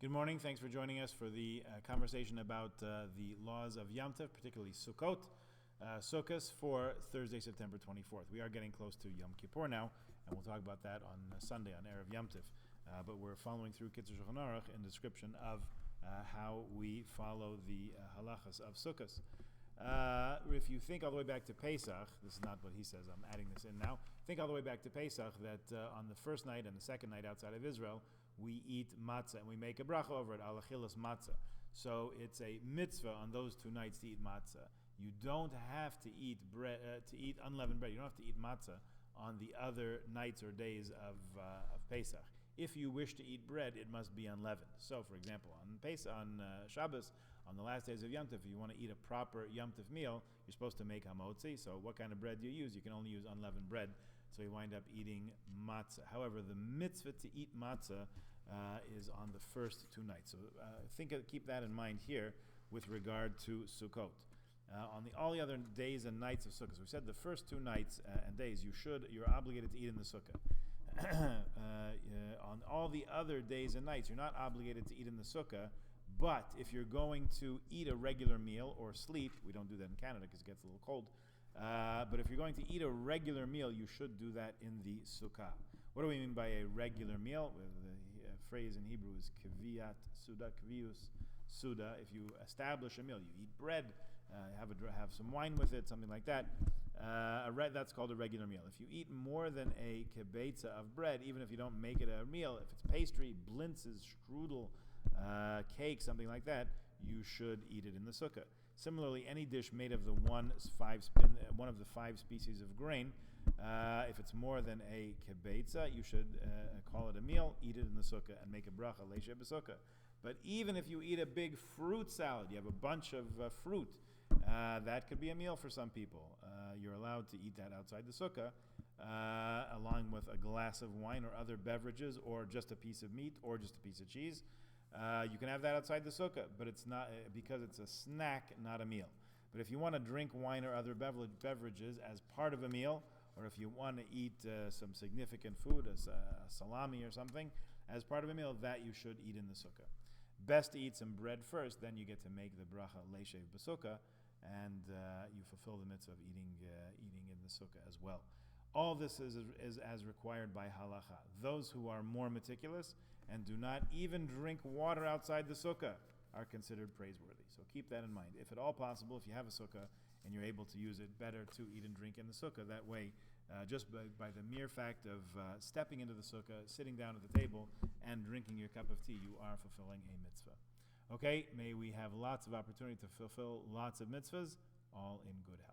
Good morning. Thanks for joining us for the conversation about the laws of Yom Tov, particularly Sukkot, Sukkos for Thursday, September 24th. We are getting close to Yom Kippur now, and we'll talk about that on Sunday, on Erev Yom Tov. But we're following through Kitzur Shulchan Aruch in description of how we follow the halachas of Sukkos. If you think all the way back to Pesach, this is not what he says, I'm adding this in now. Think all the way back to Pesach that on the first night and the second night outside of Israel, we eat matzah and we make a bracha over it, al achilas matzah. So it's a mitzvah on those 2 nights to eat matzah. You don't have to eat bread, to eat unleavened bread. You don't have to eat matzah on the other nights or days of Pesach. If you wish to eat bread, it must be unleavened. So, for example, on Pesach, on Shabbos, on the last days of Yom Tov, if you want to eat a proper Yom Tov meal, you're supposed to make hamotzi. So, what kind of bread do you use? You can only use unleavened bread. So, you wind up eating matzah. However, the mitzvah to eat matzah is on the first 2 nights. So, keep that in mind here with regard to Sukkot. On all the other days and nights of Sukkot, so we said the first 2 nights and days you're obligated to eat in the Sukkah. On all the other days and nights, you're not obligated to eat in the Sukkah, but if you're going to eat a regular meal or sleep, we don't do that in Canada because it gets a little cold, but if you're going to eat a regular meal, you should do that in the Sukkah. What do we mean by a regular meal? The phrase in Hebrew is kaviyat suda, kavius suda. If you establish a meal, you eat bread, have some wine with it, something like that. That's called a regular meal. If you eat more than a kibetza of bread, even if you don't make it a meal, if it's pastry, blintzes, strudel, cake, something like that, you should eat it in the sukkah. Similarly, any dish made of one of the 5 species of grain, if it's more than a kibetza, you should call it a meal, eat it in the sukkah, and make a bracha leishe b'sukkah. But even if you eat a big fruit salad, you have a bunch of fruit, that could be a meal for some people. You're allowed to eat that outside the sukkah, along with a glass of wine or other beverages, or just a piece of meat, or just a piece of cheese. You can have that outside the sukkah, but it's not because it's a snack, not a meal. But if you want to drink wine or other beverages as part of a meal, or if you want to eat some significant food, a salami or something, as part of a meal, that you should eat in the sukkah. Best to eat some bread first, then you get to make the bracha leishev b'sukkah, and you fulfill the mitzvah of eating in the sukkah as well. All this is as required by halacha. Those who are more meticulous and do not even drink water outside the sukkah are considered praiseworthy. So keep that in mind. If at all possible, if you have a sukkah and you're able to use it, better to eat and drink in the sukkah. That way, just by the mere fact of stepping into the sukkah, sitting down at the table, and drinking your cup of tea, you are fulfilling a mitzvah. Okay, may we have lots of opportunity to fulfill lots of mitzvahs, all in good health.